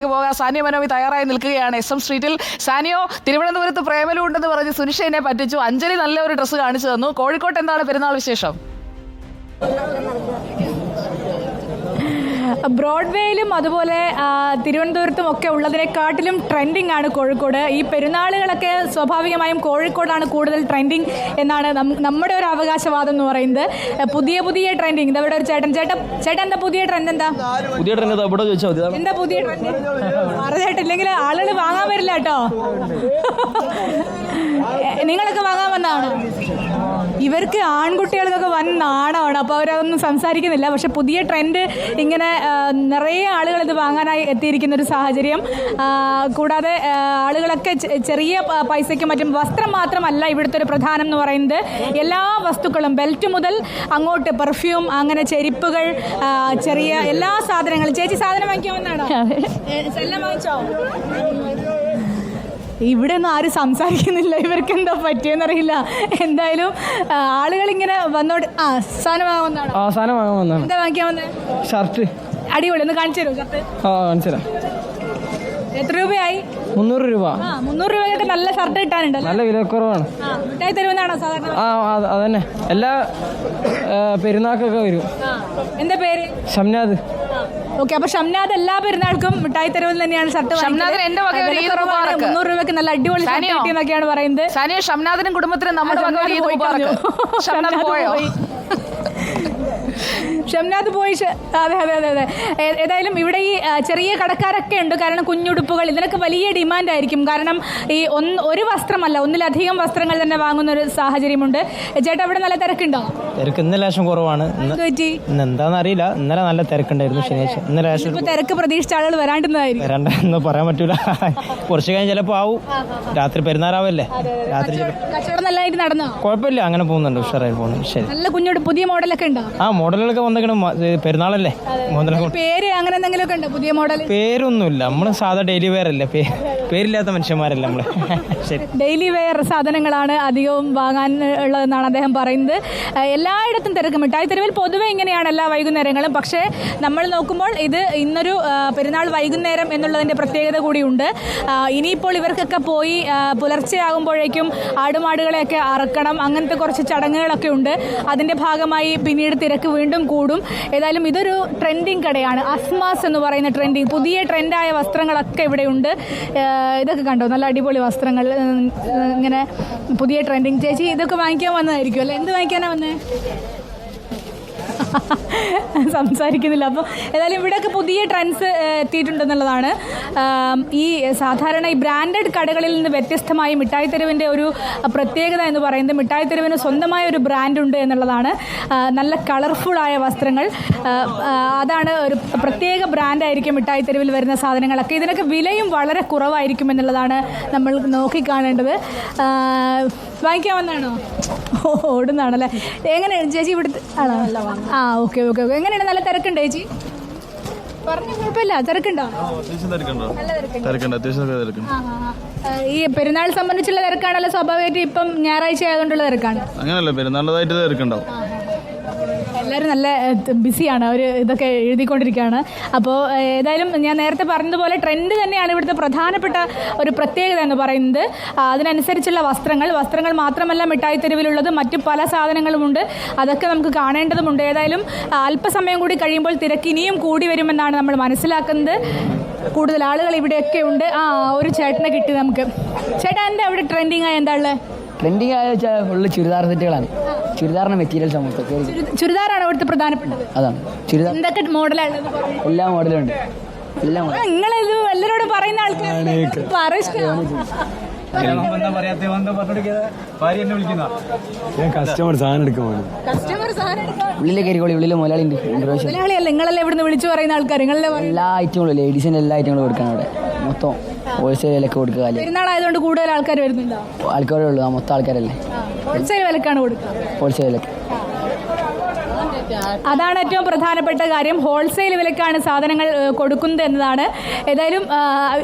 പോകാൻ സാനിയ മനോമി തയ്യാറായി നിൽക്കുകയാണ് എസ് എം സ്ട്രീറ്റിൽ. സാനിയോ, തിരുവനന്തപുരത്ത് പ്രേമലു ഉണ്ടെന്ന് പറഞ്ഞ് സുനിഷ എന്നെ പറ്റിച്ചു. അഞ്ജലി നല്ല ഒരു ഡ്രസ്സ് കാണിച്ചു തന്നു. കോഴിക്കോട്ട് എന്താണ് പെരുന്നാൾ വിശേഷം? ബ്രോഡ്വേയിലും അതുപോലെ തിരുവനന്തപുരത്തും ഒക്കെ ഉള്ളതിനെക്കാട്ടിലും ട്രെൻഡിങ് ആണ് കോഴിക്കോട്. ഈ പെരുന്നാളുകളൊക്കെ സ്വാഭാവികമായും കോഴിക്കോടാണ് കൂടുതൽ ട്രെൻഡിങ് എന്നാണ് നമ്മുടെ ഒരു അവകാശവാദം എന്ന് പറയുന്നത്. പുതിയ ട്രെൻഡിങ് ഇവിടെ ഒരു ചേട്ടൻ എന്താ പുതിയ ട്രെൻഡ്? എന്താ പുതിയ ട്രെൻഡ്? എന്താ പുതിയ ട്രെൻഡ്? പറഞ്ഞിട്ടില്ലെങ്കിൽ ആളുകൾ വാങ്ങാൻ വരില്ല കേട്ടോ. നിങ്ങളൊക്കെ വാങ്ങാൻ വന്നതാണ്. ഇവർക്ക് ആൺകുട്ടികൾക്കൊക്കെ വൻ നാണമാണ്, അപ്പോൾ അവരതൊന്നും സംസാരിക്കുന്നില്ല. പക്ഷെ പുതിയ ട്രെൻഡ് ഇങ്ങനെ നിറയെ ആളുകൾ ഇത് വാങ്ങാനായി എത്തിയിരിക്കുന്ന ഒരു സാഹചര്യം. കൂടാതെ ആളുകളൊക്കെ ചെറിയ പൈസയ്ക്ക് മറ്റും വസ്ത്രം മാത്രമല്ല ഇവിടുത്തെ ഒരു പ്രധാനം എന്ന് പറയുന്നത്. എല്ലാ വസ്തുക്കളും, ബെൽറ്റ് മുതൽ അങ്ങോട്ട് പെർഫ്യൂം, അങ്ങനെ ചെരിപ്പുകൾ, ചെറിയ എല്ലാ സാധനങ്ങളും. ചേച്ചി സാധനം വാങ്ങിക്കാൻ വന്നാണോ? എല്ലാം വാങ്ങിച്ചോ? ഇവിടെ ഒന്നും ആരും സംസാരിക്കുന്നില്ല. ഇവർക്ക് എന്താ പറ്റിയെന്നറിയില്ല. എന്തായാലും ആളുകളിങ്ങനെ വന്നോട്. സാധനം വാങ്ങാൻ വന്നാണോ? എന്താ വാങ്ങിക്കാൻ വന്നേ? ഷർട്ട്. അടിപൊളി, ഒന്ന് കാണിച്ചു തരുമോ ഷർട്ട്? കാണിച്ചു തരാം. എത്ര രൂപയായി? 300 രൂപ. 300 രൂപയൊക്കെ നല്ല ഷർട്ട് കിട്ടാനുണ്ട്. നല്ല വില കുറവാണ്. മിഠായി തരുമെന്നാണോ സാധാരണ? അതന്നെ, എല്ലാ പെരുന്നാൾക്കൊക്കെ വരും. എന്താ പേര്? ഷംനാദ്. ഓക്കെ, അപ്പൊ ഷംനാദ് എല്ലാ പെരുന്നാൾക്കും മിഠായി തെരുവിൽ തന്നെയാണ് ഷർട്ട്. 300 രൂപയ്ക്ക് നല്ല അടിപൊളി ഷർട്ട് കിട്ടിയെന്നൊക്കെയാണ് പറയുന്നത്. സാനിയ, ഷംനാദിനും കുടുംബത്തിനും നമ്മുടെ ഷംനാദ് പോയി. അതെ. ഏതായാലും ഇവിടെ ഈ ചെറിയ കടക്കാരൊക്കെ ഉണ്ട്. കാരണം കുഞ്ഞുടുപ്പുകൾ ഇതിനൊക്കെ വലിയ ഡിമാൻഡ് ആയിരിക്കും. കാരണം ഈ ഒരു വസ്ത്രമല്ല, ഒന്നിലധികം വസ്ത്രങ്ങൾ തന്നെ വാങ്ങുന്ന ഒരു സാഹചര്യമുണ്ട്. ചേട്ടാ, ഇവിടെ നല്ല തിരക്കുണ്ടോ? തിരക്ക് ഇന്ന് ലേശം കുറവാണ്. എന്താണെന്ന് അറിയില്ല, ഇന്നലെ നല്ല തിരക്കുണ്ടായിരുന്നു. ശനിയാഴ്ച തിരക്ക് പ്രതീക്ഷിച്ച ആളുകൾ വരാണ്ടെന്ന് പറയാൻ പറ്റൂല. കുറച്ച് കഴിഞ്ഞ് ചിലപ്പോൾ ആവും. രാത്രി പെരുന്നാറാവല്ലേ, രാത്രി കച്ചവടം നല്ലതായിട്ട് നടന്നോ? കുഴപ്പമില്ല, അങ്ങനെ പോകുന്നുണ്ട്, ഉഷാറായി പോകുന്നു. ശരി. നല്ല കുഞ്ഞുടുപ്പ് പുതിയ മോഡലൊക്കെ ഉണ്ടോ? മോഡലുകളൊക്കെ വന്നേക്കണം, പെരുന്നാളല്ലേ. പേര് അങ്ങനെ എന്തെങ്കിലുമൊക്കെ ഉണ്ടോ പുതിയ മോഡൽ? പേരൊന്നുമില്ല, നമ്മള് സാധാ ഡെയിലി വെയർ അല്ലേ, പേരില്ലാത്ത മനുഷ്യന്മാരല്ലേ നമ്മള്. ശരി. ഡെയിലി വെയർ സാധനങ്ങളാണ് അധികവും വാങ്ങാൻ ഉള്ളതെന്നാണ് അദ്ദേഹം പറയുന്നത്. എല്ലായിടത്തും തിരക്ക്. മിഠായി തെരുവിൽ പൊതുവെ ഇങ്ങനെയാണ് എല്ലാ വൈകുന്നേരങ്ങളും. പക്ഷേ നമ്മൾ നോക്കുമ്പോൾ ഇത് ഇന്നൊരു പെരുന്നാൾ വൈകുന്നേരം എന്നുള്ളതിൻ്റെ പ്രത്യേകത കൂടിയുണ്ട്. ഇനിയിപ്പോൾ ഇവർക്കൊക്കെ പോയി പുലർച്ചെയാകുമ്പോഴേക്കും ആടുമാടുകളെയൊക്കെ അറക്കണം, അങ്ങനത്തെ കുറച്ച് ചടങ്ങുകളൊക്കെ ഉണ്ട്. അതിൻ്റെ ഭാഗമായി പിന്നീട് തിരക്ക് വീണ്ടും കൂടും. ഏതായാലും ഇതൊരു ട്രെൻഡിങ് കടയാണ്. അസ്മാസ് എന്ന് പറയുന്ന ട്രെൻഡിങ്, പുതിയ ട്രെൻഡായ വസ്ത്രങ്ങളൊക്കെ ഇവിടെയുണ്ട്. ഇതൊക്കെ കണ്ടോ, നല്ല അടിപൊളി വസ്ത്രങ്ങൾ, ഇങ്ങനെ പുതിയ ട്രെൻഡിങ്. ചേച്ചി ഇതൊക്കെ വാങ്ങിക്കാൻ വന്നതായിരിക്കും അല്ലേ? എന്ത് വാങ്ങിക്കാനാണ് വന്നേ? സംസാരിക്കുന്നില്ല. അപ്പോൾ ഏതായാലും ഇവിടെയൊക്കെ പുതിയ ട്രെൻഡ്സ് എത്തിയിട്ടുണ്ടെന്നുള്ളതാണ്. ഈ സാധാരണ ഈ ബ്രാൻഡഡ് കടകളിൽ നിന്ന് വ്യത്യസ്തമായി മിഠായി തെരുവിൻ്റെ ഒരു പ്രത്യേകത എന്ന് പറയുന്നത് മിഠായി തെരുവിന് സ്വന്തമായ ഒരു ബ്രാൻഡുണ്ട് എന്നുള്ളതാണ്. നല്ല കളർഫുള്ളായ വസ്ത്രങ്ങൾ, അതാണ് ഒരു പ്രത്യേക ബ്രാൻഡായിരിക്കും മിഠായി തെരുവിൽ വരുന്ന സാധനങ്ങളൊക്കെ. ഇതിനൊക്കെ വിലയും വളരെ കുറവായിരിക്കും എന്നുള്ളതാണ് നമ്മൾ നോക്കിക്കാണേണ്ടത്. വാങ്ങിക്കാൻ വന്നാണോ? ഓടുന്നാണല്ലേ. എങ്ങനെയാണ് ചേച്ചി ഇവിടുത്തെ ആണോ? ഓക്കെ. എങ്ങനെയാണ്? നല്ല തിരക്കുണ്ടോ ചേച്ചി? പറഞ്ഞു, കുഴപ്പമില്ല. തിരക്കുണ്ടോ? ഈ പെരുന്നാൾ സംബന്ധിച്ചുള്ള തിരക്കാണല്ലോ സ്വാഭാവികമായിട്ട്. ഇപ്പം ഞായറാഴ്ച ആയതുകൊണ്ടുള്ള തിരക്കാണ്. അങ്ങനല്ല, പെരുന്നാളിൻ്റെതായിട്ട് തിരക്കുണ്ടാവും. എല്ലാവരും നല്ല ബിസിയാണ്, അവർ ഇതൊക്കെ എഴുതിക്കൊണ്ടിരിക്കുകയാണ്. അപ്പോൾ ഏതായാലും ഞാൻ നേരത്തെ പറഞ്ഞതുപോലെ ട്രെൻഡ് തന്നെയാണ് ഇവിടുത്തെ പ്രധാനപ്പെട്ട ഒരു പ്രത്യേകത എന്ന് പറയുന്നത്. അതിനനുസരിച്ചുള്ള വസ്ത്രങ്ങൾ മാത്രമല്ല മിഠായി തെരുവിലുള്ളത്, മറ്റു പല സാധനങ്ങളുമുണ്ട്. അതൊക്കെ നമുക്ക് കാണേണ്ടതുമുണ്ട്. ഏതായാലും അല്പസമയം കൂടി കഴിയുമ്പോൾ തിരക്ക് ഇനിയും കൂടി വരുമെന്നാണ് നമ്മൾ മനസ്സിലാക്കുന്നത്. കൂടുതൽ ആളുകൾ ഇവിടെയൊക്കെ ഉണ്ട്. ഒരു ചേട്ടനെ കിട്ടി നമുക്ക്. ചേട്ടാ, എൻ്റെ അവിടെ ട്രെൻഡിങ് ആയ എന്താ ഉള്ളത്? ട്രെൻഡിങ് ആയ ഫുള്ള് ചുരിദാർ സെറ്റുകളാണ്. ചുരിദാറിന്റെ മെറ്റീരിയൽസ് നമുക്ക്. ചുരിദാറാണ് ഇവിടുത്തെ പ്രധാനപ്പെട്ടത്. അതാണ് ചുരിദാർ. എന്തൊക്കെ മോഡലാണ്? എല്ലാ മോഡലും ഉണ്ട്. എല്ലാ മോഡലും. നിങ്ങളിത് എല്ലാവരോടും പറയുന്ന ആൾക്കാർ കസ്റ്റമർ സാധനം എടുക്കാൻ ഉള്ളിലെ കയറിക്കോളി, ഉള്ളിലെ മുതലാളി ഉണ്ട്. മുതലാളിയല്ല, നിങ്ങളല്ലേ ഇവിടുന്ന് വിളിച്ചു പറയുന്ന ആൾക്കാർ. എല്ലാ ഐറ്റങ്ങളും, ലേഡീസിന്റെ എല്ലാ ഐറ്റങ്ങളും കൊടുക്കണം അവിടെ. മൊത്തം ഹോൾസെയിൽ വിലക്ക് കൊടുക്കുക. പെരുന്നാളായതുകൊണ്ട് കൂടുതൽ ആൾക്കാർ വരുന്നുണ്ടോ? ആൾക്കാരേ ഉള്ളൂ, മൊത്തം ആൾക്കാരല്ലേ. ഹോൾസെയിൽ വിലക്കാണ് കൊടുക്കുക. ഹോൾസെയിൽ വിലക്ക്. അതാണ് ഏറ്റവും പ്രധാനപ്പെട്ട കാര്യം. ഹോൾസെയിൽ വിലക്കാണ് സാധനങ്ങൾ കൊടുക്കുന്നത് എന്നതാണ്. ഏതായാലും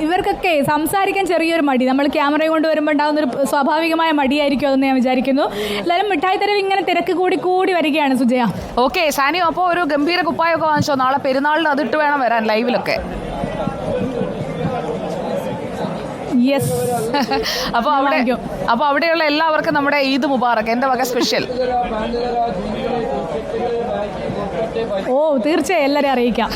ഇവർക്കൊക്കെ സംസാരിക്കാൻ ചെറിയൊരു മടി, നമ്മൾ ക്യാമറ കൊണ്ട് വരുമ്പോൾ ഉണ്ടാകുന്നൊരു സ്വാഭാവികമായ മടിയായിരിക്കും അതെന്ന് ഞാൻ വിചാരിക്കുന്നു. എന്തായാലും മിഠായി തെരുവ് ഇങ്ങനെ തിരക്ക് കൂടി വരികയാണ് സുജയ. ഓക്കെ സാനിയോ, അപ്പോൾ ഒരു ഗംഭീര കുപ്പായൊക്കെ വാങ്ങിച്ചോ? നാളെ പെരുന്നാളിന് അതിട്ട് വേണം വരാൻ ലൈവിലൊക്കെ. യെസ്. അപ്പോൾ അവിടെയുള്ള എല്ലാവർക്കും നമ്മുടെ ഈദ് മുബാറക്ക്, എൻ്റെ വക സ്പെഷ്യൽ. ഓ തീർച്ചയായും എല്ലാവരെയും അറിയിക്കാം.